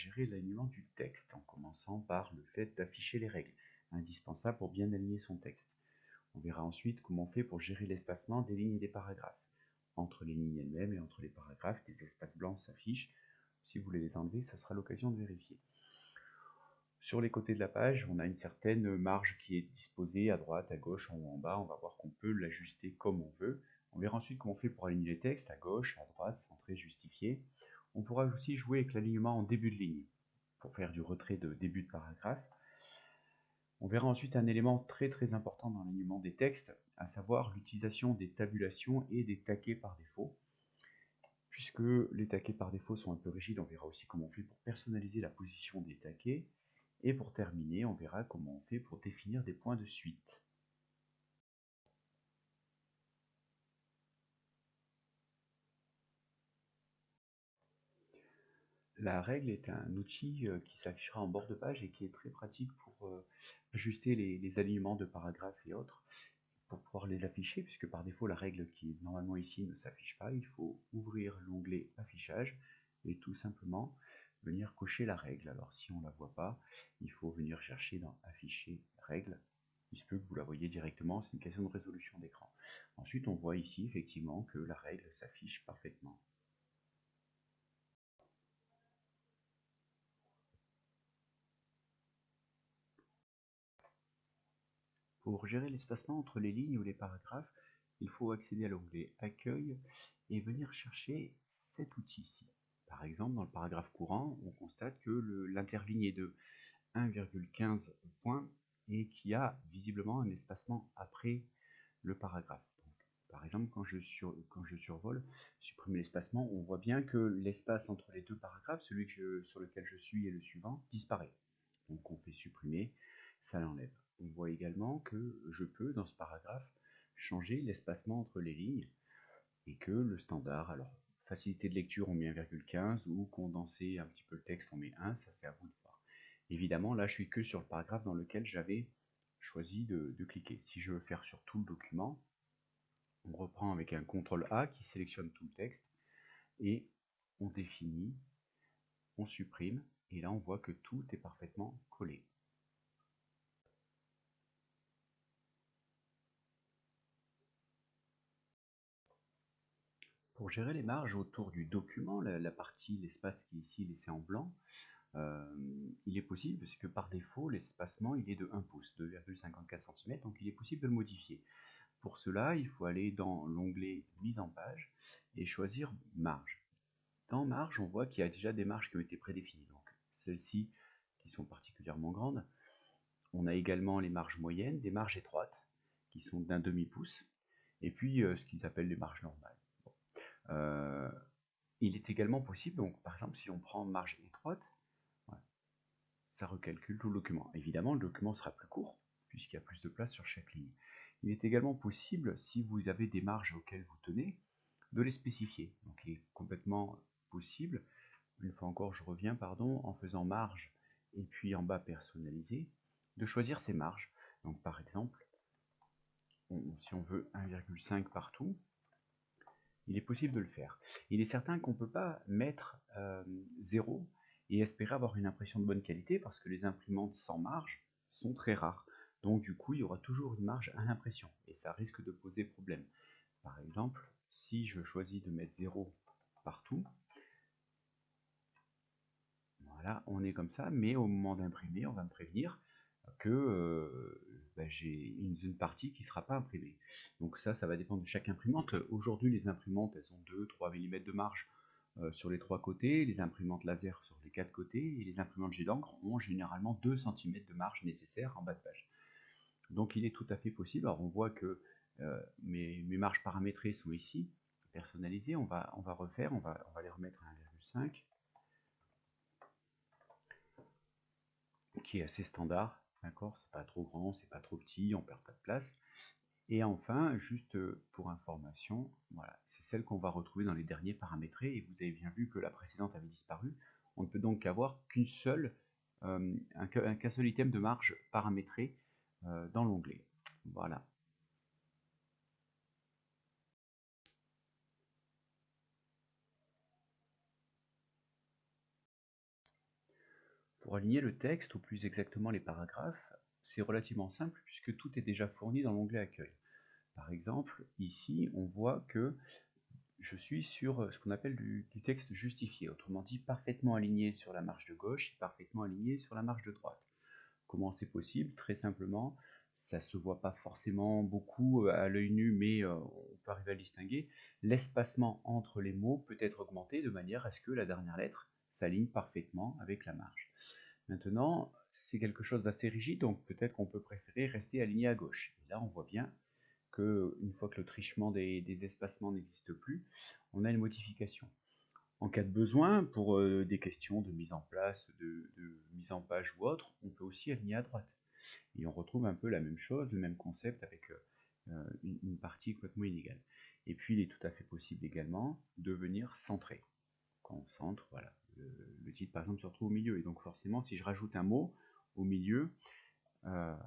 gérer l'alignement du texte, en commençant par le fait d'afficher les règles, indispensables pour bien aligner son texte. On verra ensuite comment on fait pour gérer l'espacement des lignes et des paragraphes. Entre les lignes elles-mêmes et entre les paragraphes, des espaces blancs s'affichent. Si vous voulez les enlever, ça sera l'occasion de vérifier. Sur les côtés de la page, on a une certaine marge qui est disposée à droite, à gauche, en haut, en bas. On va voir qu'on peut l'ajuster comme on veut. On verra ensuite comment on fait pour aligner les textes, à gauche, à droite, centré, justifié. On pourra aussi jouer avec l'alignement en début de ligne, pour faire du retrait de début de paragraphe. On verra ensuite un élément très important dans l'alignement des textes, à savoir l'utilisation des tabulations et des taquets par défaut. Puisque les taquets par défaut sont un peu rigides, on verra aussi comment on fait pour personnaliser la position des taquets. Et pour terminer, on verra comment on fait pour définir des points de suite. La règle est un outil qui s'affichera en bord de page et qui est très pratique pour ajuster les alignements de paragraphes et autres, pour pouvoir les afficher, puisque par défaut la règle qui est normalement ici ne s'affiche pas. Il faut ouvrir l'onglet affichage et tout simplement venir cocher la règle. Alors si on ne la voit pas, il faut venir chercher dans afficher règle. Il se peut que vous la voyez directement, c'est une question de résolution d'écran. Ensuite on voit ici effectivement que la règle s'affiche parfaitement. Pour gérer l'espacement entre les lignes ou les paragraphes, il faut accéder à l'onglet Accueil et venir chercher cet outil-ci. Par exemple, dans le paragraphe courant, on constate que l'interligne est de 1,15 points et qu'il y a visiblement un espacement après le paragraphe. Donc, par exemple, quand je survole, supprimer l'espacement, on voit bien que l'espace entre les deux paragraphes, celui sur lequel je suis et le suivant, disparaît. Donc on fait supprimer, ça l'enlève. On voit également que je peux, dans ce paragraphe, changer l'espacement entre les lignes et que le standard, alors facilité de lecture on met 1,15 ou condenser un petit peu le texte on met 1, ça c'est à vous de voir. Évidemment là je suis que sur le paragraphe dans lequel j'avais choisi de cliquer. Si je veux faire sur tout le document, on reprend avec un CTRL A qui sélectionne tout le texte et on définit, on supprime et là on voit que tout est parfaitement collé. Pour gérer les marges autour du document, la partie, l'espace qui est ici laissé en blanc, il est possible, parce que par défaut, l'espacement il est de 1 pouce, 2,54 cm, donc il est possible de le modifier. Pour cela, il faut aller dans l'onglet Mise en page et choisir Marge. Dans Marge, on voit qu'il y a déjà des marges qui ont été prédéfinies, donc celles-ci qui sont particulièrement grandes. On a également les marges moyennes, des marges étroites, qui sont d'1 demi-pouce, et puis ce qu'ils appellent les marges normales. Il est également possible, donc par exemple si on prend marge étroite, voilà, ça recalcule tout le document. Évidemment le document sera plus court, puisqu'il y a plus de place sur chaque ligne. Il est également possible, si vous avez des marges auxquelles vous tenez, de les spécifier. Donc il est complètement possible, une fois encore je reviens, pardon, en faisant marge et puis en bas personnaliser, de choisir ces marges. Donc par exemple, si on veut 1,5 partout, il est possible de le faire. Il est certain qu'on ne peut pas mettre 0 et espérer avoir une impression de bonne qualité parce que les imprimantes sans marge sont très rares. Donc du coup, il y aura toujours une marge à l'impression et ça risque de poser problème. Par exemple, si je choisis de mettre 0 partout, voilà, on est comme ça, mais au moment d'imprimer, on va me prévenir que j'ai une partie qui ne sera pas imprimée. Donc ça va dépendre de chaque imprimante. Aujourd'hui, les imprimantes, elles ont 2-3 mm de marge sur les 3 côtés, les imprimantes laser sur les 4 côtés, et les imprimantes jet d'encre ont généralement 2 cm de marge nécessaire en bas de page. Donc il est tout à fait possible. Alors on voit que mes marges paramétrées sont ici, personnalisées. On va refaire, on va les remettre à 1,5. Qui est assez standard, d'accord, c'est pas trop grand, c'est pas trop petit, on perd pas de place. Et enfin, juste pour information, voilà, c'est celle qu'on va retrouver dans les derniers paramétrés, et vous avez bien vu que la précédente avait disparu. On ne peut donc avoir qu'un seul item de marge paramétré dans l'onglet. Voilà. Pour aligner le texte, ou plus exactement les paragraphes, c'est relativement simple puisque tout est déjà fourni dans l'onglet Accueil. Par exemple, ici, on voit que je suis sur ce qu'on appelle du texte justifié, autrement dit parfaitement aligné sur la marge de gauche et parfaitement aligné sur la marge de droite. Comment c'est possible? Très simplement, ça se voit pas forcément beaucoup à l'œil nu, mais on peut arriver à le distinguer. L'espacement entre les mots peut être augmenté de manière à ce que la dernière lettre s'aligne parfaitement avec la marge. Maintenant, c'est quelque chose d'assez rigide, donc peut-être qu'on peut préférer rester aligné à gauche. Et là, on voit bien qu'une fois que le trichement des espacements n'existe plus, on a une modification. En cas de besoin, pour des questions de mise en place, de mise en page ou autre, on peut aussi aligner à droite. Et on retrouve un peu la même chose, le même concept avec une partie complètement inégale. Et puis il est tout à fait possible également de venir centrer. Quand on centre, voilà, le titre par exemple se retrouve au milieu. Et donc forcément, si je rajoute un mot au milieu, on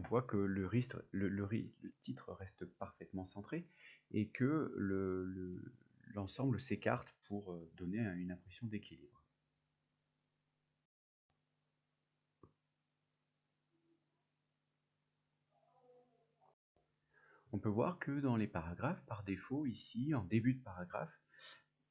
voit que le titre reste parfaitement centré et que l'ensemble s'écarte pour donner une impression d'équilibre. On peut voir que dans les paragraphes, par défaut, ici, en début de paragraphe,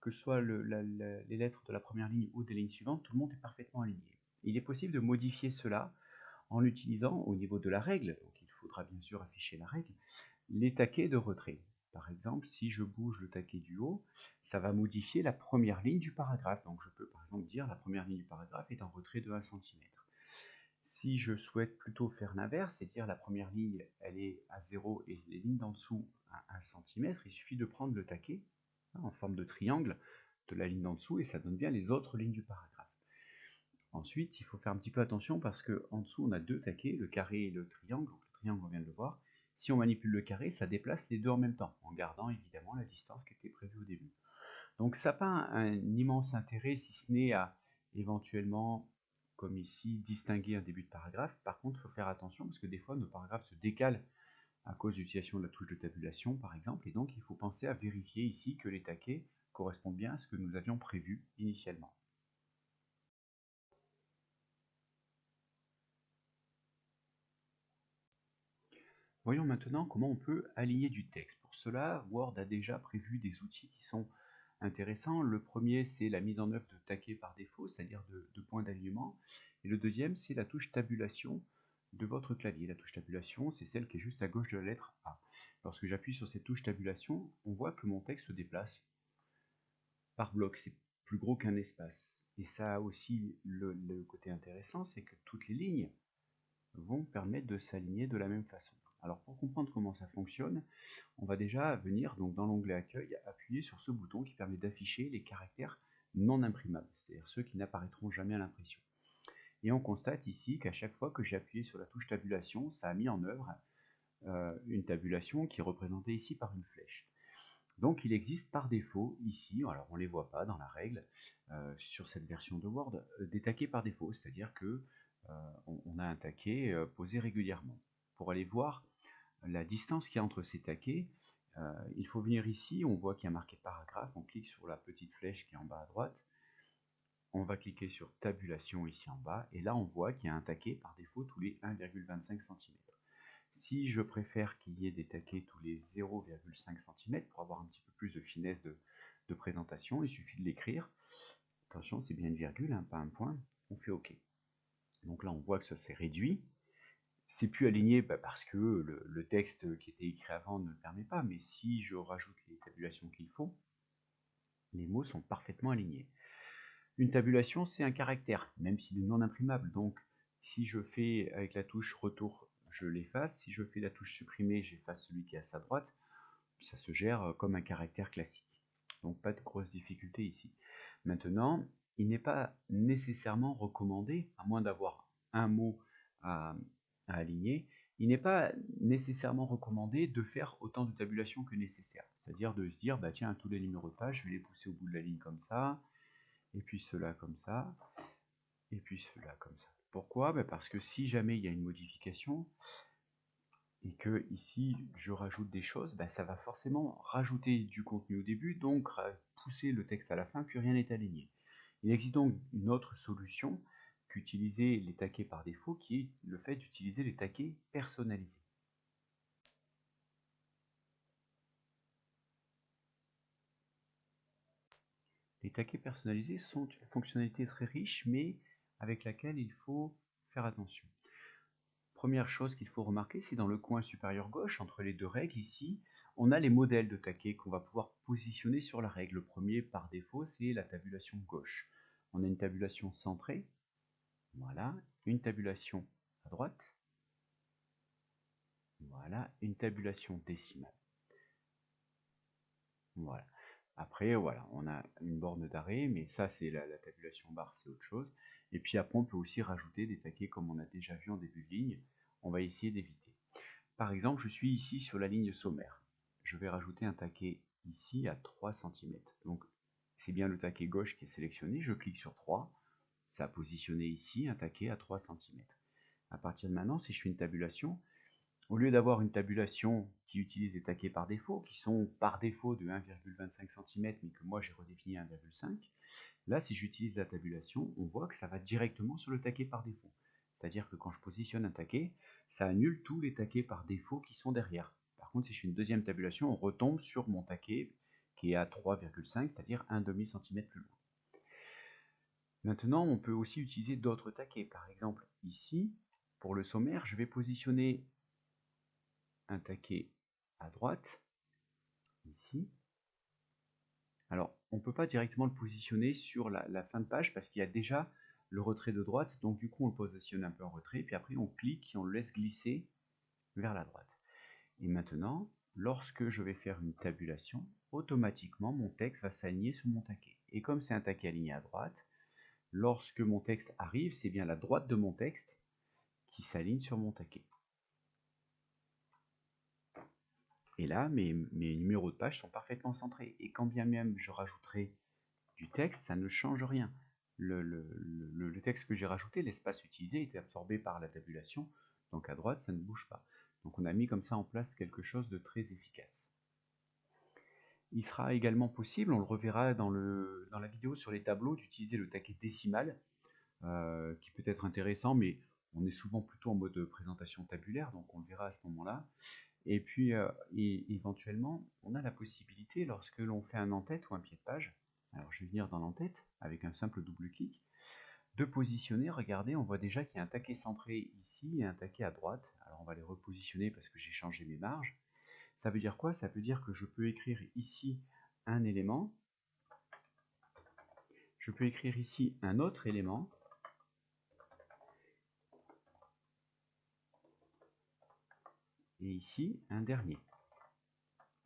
que ce soit les lettres de la première ligne ou des lignes suivantes, tout le monde est parfaitement aligné. Il est possible de modifier cela en utilisant, au niveau de la règle, donc il faudra bien sûr afficher la règle, les taquets de retrait. Par exemple, si je bouge le taquet du haut, ça va modifier la première ligne du paragraphe. Donc je peux par exemple dire la première ligne du paragraphe est en retrait de 1 cm. Si je souhaite plutôt faire l'inverse, c'est-à-dire la première ligne elle est à 0 et les lignes d'en dessous à 1 cm, il suffit de prendre le taquet en forme de triangle de la ligne d'en dessous et ça donne bien les autres lignes du paragraphe. Ensuite, il faut faire un petit peu attention parce qu'en dessous on a deux taquets, le carré et le triangle. Donc, le triangle on vient de le voir. Si on manipule le carré, ça déplace les deux en même temps, en gardant évidemment la distance qui était prévue au début. Donc ça n'a pas un immense intérêt, si ce n'est à éventuellement, comme ici, distinguer un début de paragraphe. Par contre, il faut faire attention parce que des fois, nos paragraphes se décalent à cause de l'utilisation de la touche de tabulation, par exemple, et donc il faut penser à vérifier ici que les taquets correspondent bien à ce que nous avions prévu initialement. Voyons maintenant comment on peut aligner du texte. Pour cela, Word a déjà prévu des outils qui sont intéressants. Le premier, c'est la mise en œuvre de taquets par défaut, c'est-à-dire de points d'alignement. Et le deuxième, c'est la touche tabulation de votre clavier. La touche tabulation, c'est celle qui est juste à gauche de la lettre A. Lorsque j'appuie sur cette touche tabulation, on voit que mon texte se déplace par bloc. C'est plus gros qu'un espace. Et ça a aussi le côté intéressant, c'est que toutes les lignes vont permettre de s'aligner de la même façon. Alors pour comprendre comment ça fonctionne, on va déjà venir donc dans l'onglet Accueil, appuyer sur ce bouton qui permet d'afficher les caractères non imprimables, c'est-à-dire ceux qui n'apparaîtront jamais à l'impression. Et on constate ici qu'à chaque fois que j'ai appuyé sur la touche tabulation, ça a mis en œuvre une tabulation qui est représentée ici par une flèche. Donc il existe par défaut ici, alors on ne les voit pas dans la règle, sur cette version de Word, des taquets par défaut, c'est-à-dire que on a un taquet posé régulièrement. Pour aller voir la distance qu'il y a entre ces taquets, il faut venir ici, on voit qu'il y a marqué paragraphe, on clique sur la petite flèche qui est en bas à droite, on va cliquer sur tabulation ici en bas, et là on voit qu'il y a un taquet par défaut tous les 1,25 cm. Si je préfère qu'il y ait des taquets tous les 0,5 cm pour avoir un petit peu plus de finesse de présentation, il suffit de l'écrire. Attention, c'est bien une virgule, hein, pas un point. On fait OK. Donc là, on voit que ça s'est réduit. C'est plus aligné parce que le texte qui était écrit avant ne le permet pas, mais si je rajoute les tabulations qu'il faut, les mots sont parfaitement alignés. Une tabulation, c'est un caractère, même s'il est non imprimable. Donc, si je fais avec la touche retour, je l'efface. Si je fais la touche supprimer, j'efface celui qui est à sa droite. Ça se gère comme un caractère classique. Donc, pas de grosse difficulté ici. Maintenant, il n'est pas nécessairement recommandé, à moins d'avoir un mot à aligner, il n'est pas nécessairement recommandé de faire autant de tabulations que nécessaire. C'est-à-dire de se dire, bah tiens, tous les numéros de page, je vais les pousser au bout de la ligne comme ça, et puis cela comme ça, et puis cela comme ça. Pourquoi? Parce que si jamais il y a une modification, et que ici je rajoute des choses, ça va forcément rajouter du contenu au début, donc pousser le texte à la fin, puis rien n'est aligné. Il existe donc une autre solution qu'utiliser les taquets par défaut, qui est le fait d'utiliser les taquets personnalisés. Les taquets personnalisés sont une fonctionnalité très riche, mais avec laquelle il faut faire attention. Première chose qu'il faut remarquer, c'est dans le coin supérieur gauche, entre les deux règles, ici, on a les modèles de taquets qu'on va pouvoir positionner sur la règle. Le premier, par défaut, c'est la tabulation gauche. On a une tabulation centrée, voilà, une tabulation à droite, voilà, une tabulation décimale. Voilà. Après, voilà, on a une borne d'arrêt, mais ça, c'est la tabulation barre, c'est autre chose. Et puis après, on peut aussi rajouter des taquets comme on a déjà vu en début de ligne. On va essayer d'éviter. Par exemple, je suis ici sur la ligne sommaire. Je vais rajouter un taquet ici à 3 cm. Donc, c'est bien le taquet gauche qui est sélectionné. Je clique sur 3. Ça a positionné ici un taquet à 3 cm. À partir de maintenant, si je fais une tabulation, au lieu d'avoir une tabulation qui utilise des taquets par défaut, qui sont par défaut de 1,25 cm, mais que moi j'ai redéfini à 1,5, là si j'utilise la tabulation, on voit que ça va directement sur le taquet par défaut. C'est-à-dire que quand je positionne un taquet, ça annule tous les taquets par défaut qui sont derrière. Par contre, si je fais une deuxième tabulation, on retombe sur mon taquet qui est à 3,5, c'est-à-dire un demi-centimètre plus loin. Maintenant, on peut aussi utiliser d'autres taquets. Par exemple, ici, pour le sommaire, je vais positionner un taquet à droite, ici. Alors, on ne peut pas directement le positionner sur la fin de page parce qu'il y a déjà le retrait de droite, donc du coup on le positionne un peu en retrait, puis après on clique et on le laisse glisser vers la droite. Et maintenant, lorsque je vais faire une tabulation, automatiquement mon texte va s'aligner sur mon taquet. Et comme c'est un taquet aligné à droite, lorsque mon texte arrive, c'est bien la droite de mon texte qui s'aligne sur mon taquet. Et là, mes numéros de page sont parfaitement centrés. Et quand bien même je rajouterai du texte, ça ne change rien. Le texte que j'ai rajouté, l'espace utilisé, était absorbé par la tabulation. Donc à droite, ça ne bouge pas. Donc on a mis comme ça en place quelque chose de très efficace. Il sera également possible, on le reverra dans la vidéo sur les tableaux, d'utiliser le taquet décimal, qui peut être intéressant, mais on est souvent plutôt en mode présentation tabulaire, donc on le verra à ce moment-là. Et puis, éventuellement, on a la possibilité, lorsque l'on fait un en-tête ou un pied de page, alors je vais venir dans l'en-tête, avec un simple double-clic, de positionner, regardez, on voit déjà qu'il y a un taquet centré ici et un taquet à droite. Alors on va les repositionner parce que j'ai changé mes marges. Ça veut dire quoi? Ça veut dire que je peux écrire ici un élément, je peux écrire ici un autre élément, et ici un dernier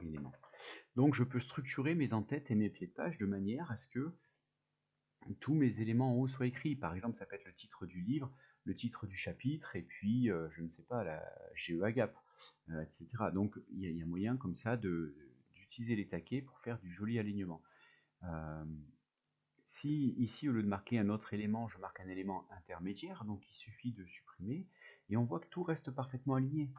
élément. Donc je peux structurer mes en-têtes et mes pieds de page de manière à ce que tous mes éléments en haut soient écrits. Par exemple, ça peut être le titre du livre, le titre du chapitre, et puis, je ne sais pas, la GEAGAP, etc. Donc il y a moyen comme ça d'utiliser les taquets pour faire du joli alignement. Si ici, au lieu de marquer un autre élément, je marque un élément intermédiaire, donc il suffit de supprimer, et on voit que tout reste parfaitement aligné.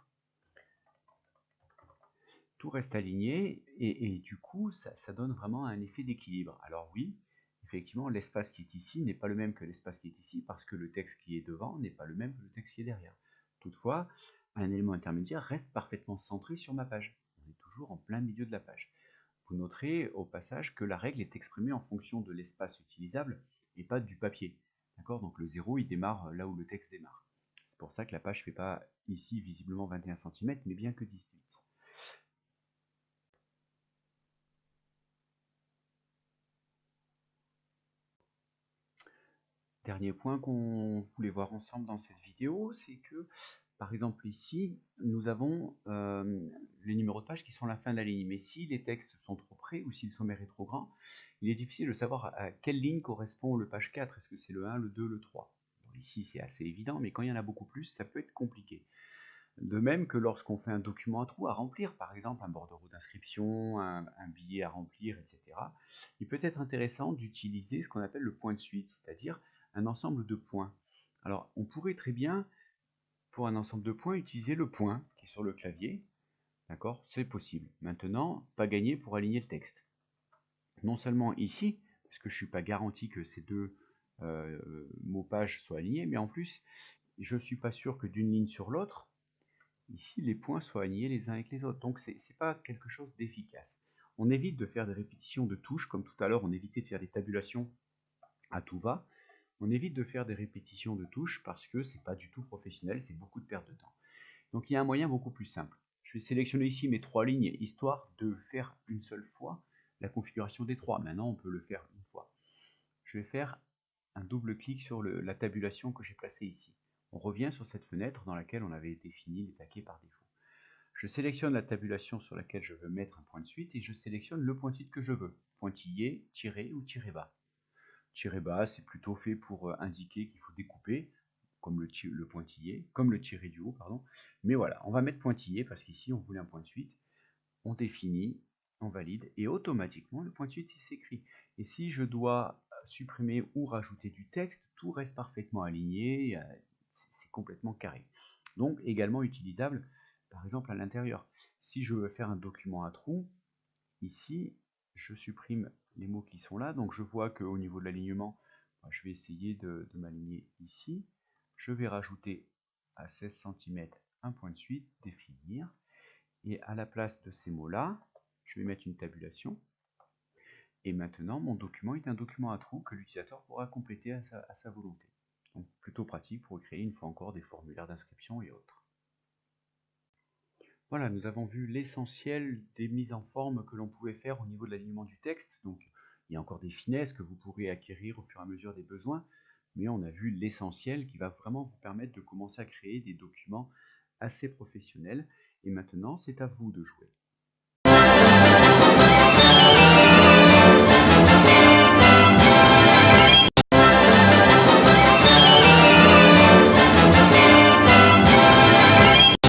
Tout reste aligné, et du coup, ça donne vraiment un effet d'équilibre. Alors oui, effectivement, l'espace qui est ici n'est pas le même que l'espace qui est ici, parce que le texte qui est devant n'est pas le même que le texte qui est derrière. Toutefois, un élément intermédiaire reste parfaitement centré sur ma page. On est toujours en plein milieu de la page. Vous noterez au passage que la règle est exprimée en fonction de l'espace utilisable et pas du papier. D'accord? Donc le 0, il démarre là où le texte démarre. C'est pour ça que la page ne fait pas ici visiblement 21 cm, mais bien que 18. Dernier point qu'on voulait voir ensemble dans cette vidéo, c'est que, par exemple ici, nous avons les numéros de page qui sont à la fin de la ligne. Mais si les textes sont trop près ou si le sommaire est trop grand, il est difficile de savoir à quelle ligne correspond le page 4. Est-ce que c'est le 1, le 2, le 3? Bon, ici, c'est assez évident, mais quand il y en a beaucoup plus, ça peut être compliqué. De même que lorsqu'on fait un document à trous à remplir, par exemple un bordereau d'inscription, un billet à remplir, etc., il peut être intéressant d'utiliser ce qu'on appelle le point de suite, c'est-à-dire un ensemble de points. Alors, on pourrait très bien, pour un ensemble de points, utiliser le point qui est sur le clavier. D'accord? C'est possible. Maintenant, pas gagné pour aligner le texte. Non seulement ici, parce que je ne suis pas garanti que ces deux mots-pages soient alignés, mais en plus, je ne suis pas sûr que d'une ligne sur l'autre, ici, les points soient alignés les uns avec les autres. Donc, ce n'est pas quelque chose d'efficace. On évite de faire des répétitions de touches, comme tout à l'heure, on évitait de faire des tabulations à tout va. On évite de faire des répétitions de touches parce que c'est pas du tout professionnel, c'est beaucoup de perte de temps. Donc, il y a un moyen beaucoup plus simple. Je vais sélectionner ici mes 3 lignes, histoire de faire une seule fois la configuration des 3. Maintenant, on peut le faire une fois. Je vais faire un double clic sur la tabulation que j'ai placée ici. On revient sur cette fenêtre dans laquelle on avait défini les taquets par défaut. Je sélectionne la tabulation sur laquelle je veux mettre un point de suite et je sélectionne le point de suite que je veux. Pointillé, tiré ou tiré bas. Tiré bas, c'est plutôt fait pour indiquer qu'il faut découper, comme le pointillé, comme le tiré du haut, pardon. Mais voilà, on va mettre pointillé parce qu'ici on voulait un point de suite. On définit, on valide et automatiquement le point de suite s'écrit. Et si je dois supprimer ou rajouter du texte, tout reste parfaitement aligné, c'est complètement carré. Donc également utilisable par exemple à l'intérieur. Si je veux faire un document à trous, ici je supprime les mots qui sont là, donc je vois qu'au niveau de l'alignement, je vais essayer de m'aligner ici. Je vais rajouter à 16 cm un point de suite, définir, et à la place de ces mots-là, je vais mettre une tabulation. Et maintenant, mon document est un document à trous que l'utilisateur pourra compléter à sa volonté. Donc plutôt pratique pour créer une fois encore des formulaires d'inscription et autres. Voilà, nous avons vu l'essentiel des mises en forme que l'on pouvait faire au niveau de l'alignement du texte. Donc il y a encore des finesses que vous pourrez acquérir au fur et à mesure des besoins, mais on a vu l'essentiel qui va vraiment vous permettre de commencer à créer des documents assez professionnels. Et maintenant, c'est à vous de jouer.